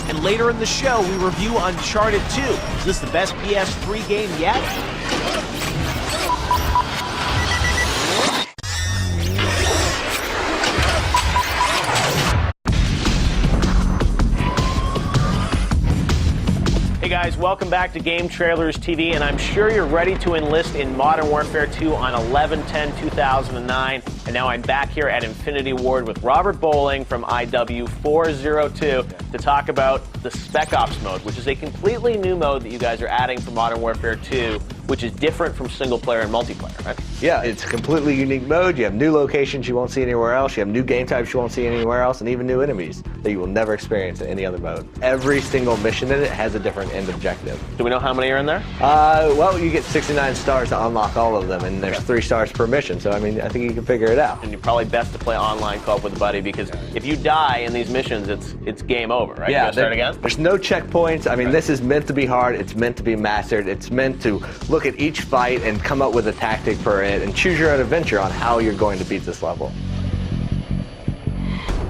And later in the show, we review Uncharted 2. Is this the best PS3 game yet? Hey guys, welcome back to GameTrailers TV, and I'm sure you're ready to enlist in Modern Warfare 2 on 11/10/2009. And now I'm back here at Infinity Ward with Robert Bowling from IW402 to talk about the Spec Ops mode, which is a completely new mode that you guys are adding for Modern Warfare 2, which is different from single player and multiplayer, right? Yeah, it's a completely unique mode. You have new locations you won't see anywhere else. You have new game types you won't see anywhere else, and even new enemies that you will never experience in any other mode. Every single mission in it has a different end objective. Do we know how many are in there? Well, you get 69 stars to unlock all of them, and there's 3 stars per mission. So, I mean, I think you can figure it out. And you're probably best to play online co-op with a buddy, because if you die in these missions, it's game over, right? Yeah, you start again? There's no checkpoints. I mean, This is meant to be hard. It's meant to be mastered. It's meant to look at each fight and come up with a tactic for it and choose your own adventure on how you're going to beat this level.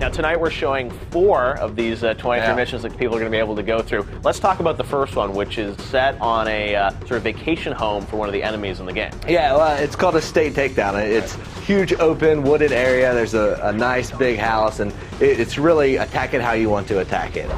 Now tonight we're showing 4 of these 23 missions that people are going to be able to go through. Let's talk about the first one, which is set on a sort of vacation home for one of the enemies in the game. Yeah, well, it's called a state takedown. It's huge, open, wooded area. There's a nice big house, and it's really attack it how you want to attack it.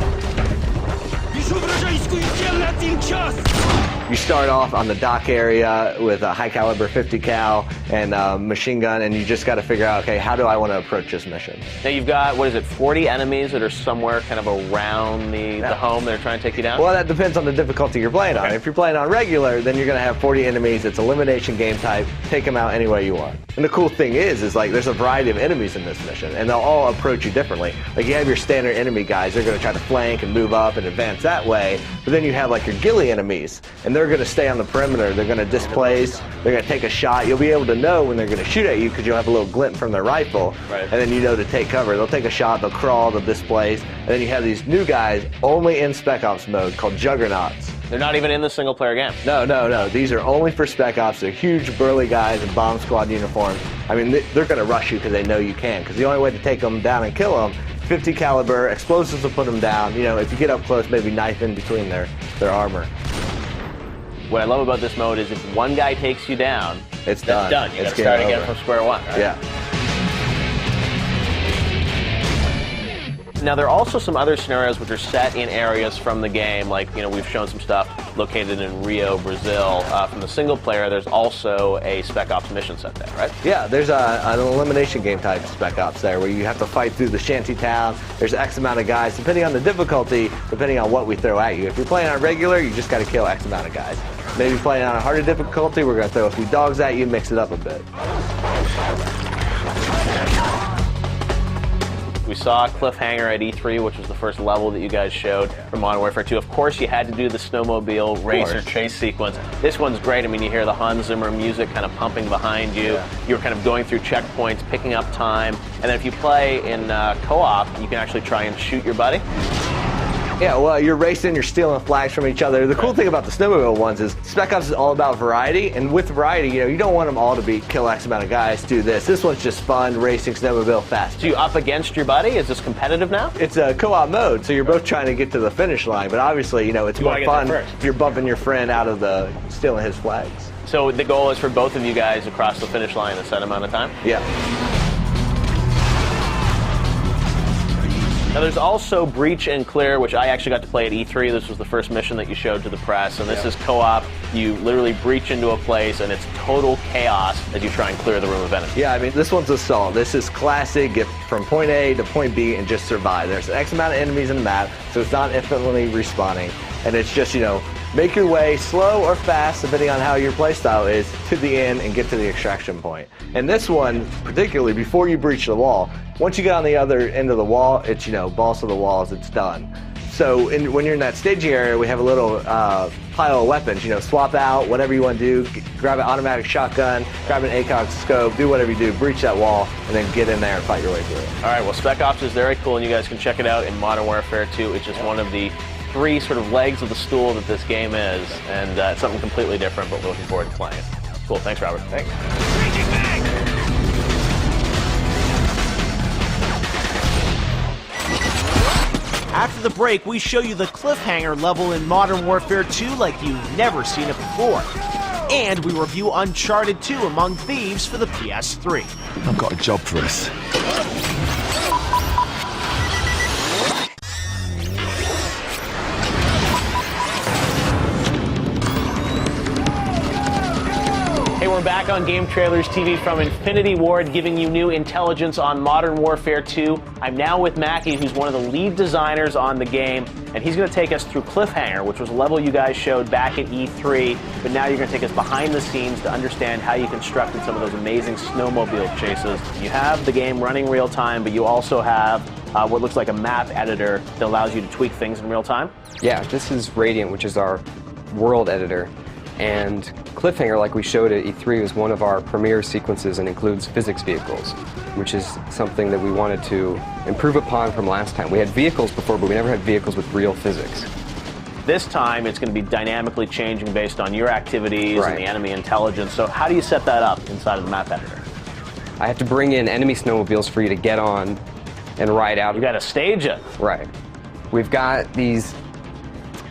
You start off on the dock area with a high caliber 50 cal and a machine gun, and you just got to figure out, okay, how do I want to approach this mission? Now you've got, 40 enemies that are somewhere kind of around the home that are trying to take you down? Well, that depends on the difficulty you're playing on. If you're playing on regular, then you're going to have 40 enemies. It's elimination game type. Take them out any way you want. And the cool thing is like there's a variety of enemies in this mission, and they'll all approach you differently. Like you have your standard enemy guys. They're going to try to flank and move up and advance that way. But then you have like your ghillie enemies, and they're going to stay on the perimeter. They're going to displace. They're going to take a shot. You'll be able to know when they're going to shoot at you because you'll have a little glint from their rifle, and then you know to take cover. They'll take a shot. They'll crawl. They'll displace. And then you have these new guys only in Spec Ops mode called Juggernauts. They're not even in the single player game. No. These are only for Spec Ops. They're huge, burly guys in bomb squad uniforms. I mean, they're going to rush you because they know you can. Because the only way to take them down and kill them, 50 caliber, explosives will put them down. You know, if you get up close, maybe knife in between their armor. What I love about this mode is if one guy takes you down, it's done. You got to start again from square one, right? Yeah. Now, there are also some other scenarios which are set in areas from the game, like, we've shown some stuff located in Rio, Brazil. From the single player, there's also a Spec Ops mission set there, right? Yeah, there's an elimination game type Spec Ops there where you have to fight through the shanty town. There's X amount of guys, depending on the difficulty, depending on what we throw at you. If you're playing on regular, you just got to kill X amount of guys. Maybe playing on a harder difficulty, we're going to throw a few dogs at you, mix it up a bit. We saw a cliffhanger at E3, which was the first level that you guys showed from Modern Warfare 2. Of course, you had to do the snowmobile race or chase sequence. This one's great. I mean, you hear the Hans Zimmer music kind of pumping behind you. Yeah. You're kind of going through checkpoints, picking up time. And then if you play in co-op, you can actually try and shoot your buddy. Yeah, well, you're racing, you're stealing flags from each other. The cool thing about the snowmobile ones is Spec Ops is all about variety, and with variety, you don't want them all to be kill X amount of guys, do this. This one's just fun, racing, snowmobile, fast. So you up against your buddy? Is this competitive now? It's a co-op mode, so you're both trying to get to the finish line, but obviously, it's more fun if you're bumping your friend out of stealing his flags. So the goal is for both of you guys to cross the finish line in a set amount of time? Yeah. Now there's also Breach and Clear, which I actually got to play at E3. This was the first mission that you showed to the press, and this is co-op. You literally breach into a place, and it's total chaos as you try and clear the room of enemies. Yeah, I mean, this one's assault. This is classic, get from point A to point B and just survive. There's X amount of enemies in the map, so it's not infinitely respawning, and it's just, make your way slow or fast, depending on how your playstyle is, to the end and get to the extraction point. And this one, particularly before you breach the wall, once you get on the other end of the wall, it's, balls to the walls, it's done. So when you're in that staging area, we have a little pile of weapons, swap out, whatever you want to do, grab an automatic shotgun, grab an ACOG scope, do whatever you do, breach that wall, and then get in there and fight your way through it. All right, well, Spec Ops is very cool, and you guys can check it out in Modern Warfare 2. It's just one of the 3 sort of legs of the stool that this game is, and it's something completely different, but we're looking forward to playing it. Cool, thanks, Robert. Thanks. After the break, we show you the cliffhanger level in Modern Warfare 2 like you've never seen it before. And we review Uncharted 2 Among Thieves for the PS3. I've got a job for us. Hey, we're back on Game Trailers TV from Infinity Ward, giving you new intelligence on Modern Warfare 2. I'm now with Mackie, who's one of the lead designers on the game, and he's going to take us through Cliffhanger, which was a level you guys showed back at E3, but now you're going to take us behind the scenes to understand how you constructed some of those amazing snowmobile chases. You have the game running real time, but you also have what looks like a map editor that allows you to tweak things in real time. Yeah, this is Radiant, which is our world editor. And Cliffhanger, like we showed at E3, is one of our premiere sequences and includes physics vehicles, which is something that we wanted to improve upon from last time. We had vehicles before, but we never had vehicles with real physics. This time, it's going to be dynamically changing based on your activities Right. and the enemy intelligence. So how do you set that up inside of the map editor? I have to bring in enemy snowmobiles for you to get on and ride out. You got to stage it. Right. We've got these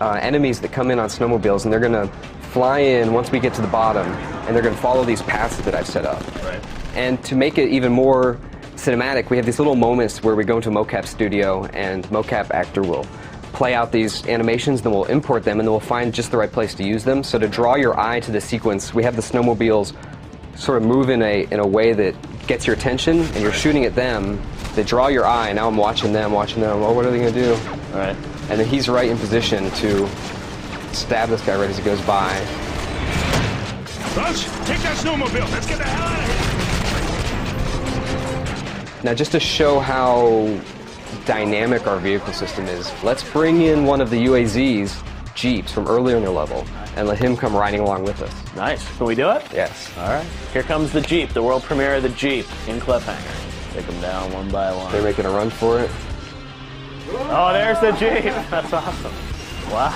enemies that come in on snowmobiles, and they're going to fly in once we get to the bottom, and they're going to follow these paths that I've set up. Right. And to make it even more cinematic, we have these little moments where we go into a mocap studio, and mocap actor will play out these animations, then we'll import them, and then we'll find just the right place to use them. So to draw your eye to the sequence, we have the snowmobiles sort of move in a way that gets your attention, and you're shooting at them. They draw your eye, and now I'm watching them. Oh, what are they going to do? All right. And then he's right in position to stab this guy right as he goes by. Rush, take that snowmobile. Let's get the hell out of here. Now, just to show how dynamic our vehicle system is, let's bring in one of the UAZ's Jeeps from earlier in the level and let him come riding along with us. Nice. Can we do it? Yes. All right. Here comes the Jeep, the world premiere of the Jeep in Cliffhanger. Take them down one by one. They're making a run for it. Oh, there's the Jeep. That's awesome. Wow.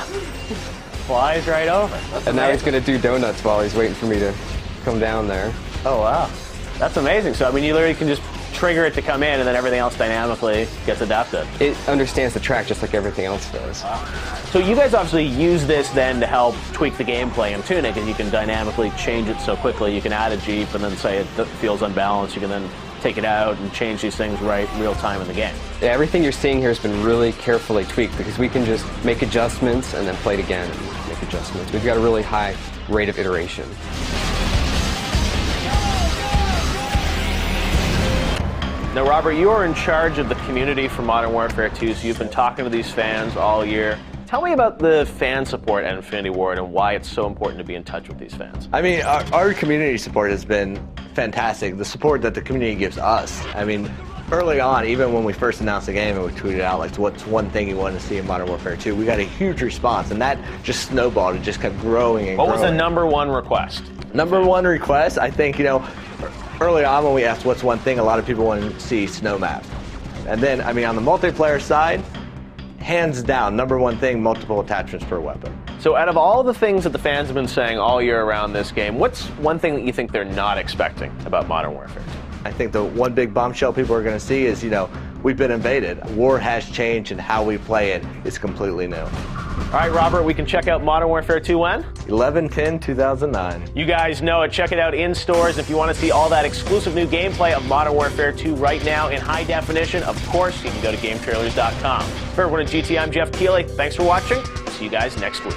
Flies right over. That's And now he's amazing. going to do donuts while he's waiting for me to come down there. Oh, wow. That's amazing. So, I mean, you literally can just trigger it to come in, and then everything else dynamically gets adapted. It understands the track just like everything else does. So you guys obviously use this then to help tweak the gameplay and tune it, because you can dynamically change it so quickly. You can add a Jeep and then say it feels unbalanced. You can then take it out and change these things right real time in the game. Yeah, everything you're seeing here has been really carefully tweaked because we can just make adjustments and then play it again and make adjustments. We've got a really high rate of iteration. Now, Robert, you are in charge of the community for Modern Warfare 2, so you've been talking to these fans all year. Tell me about the fan support at Infinity Ward and why it's so important to be in touch with these fans. I mean, our community support has been fantastic. The support that the community gives us. I mean, early on, even when we first announced the game and we tweeted out, like, what's one thing you want to see in Modern Warfare 2, we got a huge response, and that just snowballed. It just kept growing and What growing. was the number one request? Number one request, I think, early on when we asked what's one thing, a lot of people wanted to see snow maps. And then, I mean, on the multiplayer side, hands down, number one thing, multiple attachments per weapon. So out of all the things that the fans have been saying all year around this game, what's one thing that you think they're not expecting about Modern Warfare 2? I think the one big bombshell people are going to see is, we've been invaded. War has changed, and how we play it is completely new. All right, Robert, we can check out Modern Warfare 2 when? 11/10/2009. You guys know it. Check it out in stores. If you want to see all that exclusive new gameplay of Modern Warfare 2 right now in high definition, of course, you can go to GameTrailers.com. For everyone at GT, I'm Jeff Keighley. Thanks for watching. See you guys next week.